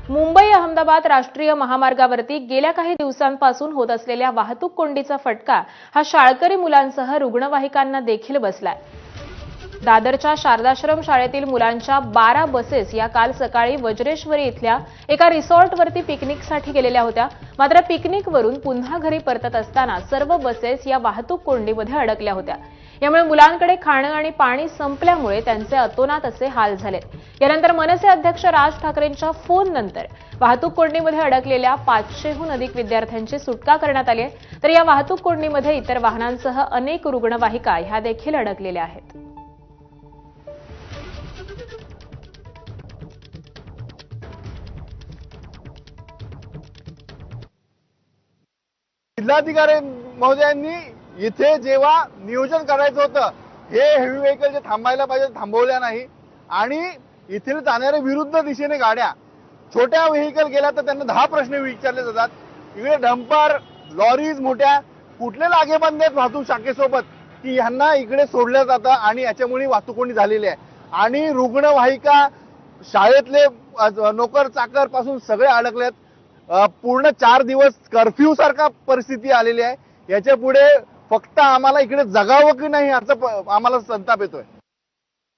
मुंबई अहमदाबाद राष्ट्रीय महामार्गावरती गेल्या काही दिवसांपासून होत असलेल्या वाहतूक कोंडीचा फटका हा शाळकरी मुलांसह रुग्णवाहिकांना देखील बसलाय। दादरच्या शारदाश्रम शाळेतील मुलांच्या 12 बसेस या काल सकाळी वज्रेश्वरी इथल्या एका रिसॉर्टवरती पिकनिकसाठी गेलेल्या होत्या। मात्र पिकनिकवरून पुन्हा घरी परतत असताना सर्व बसेस या वाहतूक कोंडीमध्ये अडकल्या होत्या। यामुळे मुलांकडे खाणं आणि पाणी संपल्यामुळे त्यांचे अतोनात असे हाल झाले। यानंतर मनसे अध्यक्ष राज ठाकरेंच्या फोन नंतर वाहतूक कोंडीमध्ये अडकलेल्या 500हून अधिक विद्यार्थ्यांची सुटका करण्यात आली आहे। तर या वाहतूक कोंडीमध्ये इतर वाहनांसह अनेक रुग्णवाहिका ह्या देखील अडकलेल्या आहेत। जिल्हाधिकारी महोदयांनी इथे जेव्हा नियोजन करायचं होतं, हे हेवी व्हेकल जे थांबायला पाहिजे थांबवल्या नाही आणि इथे जाणाऱ्या विरुद्ध दिशेने गाड्या छोट्या व्हेकल गेल्या तर त्यांना 10 प्रश्न विचारले जातात। इकडे डंपर लॉरीज मोठ्या कुठले लागेबंद आहेत वाहतूक शाखेसोबत की यांना इकडे सोडलं जातं आणि याच्यामुळे वाहतूक कोंडी झालेली आहे आणि रुग्णवाहिका शाळेतले नोकर चाकर पासून सगळे अडकलेत। पूर्ण 4 दिवस कर्फ्यू सारखा परिस्थिती आलेली आहे। याच्या पुढे फक्त आम्हाला इकडे जगावं की नाही याचा आम्हाला संताप येतोय।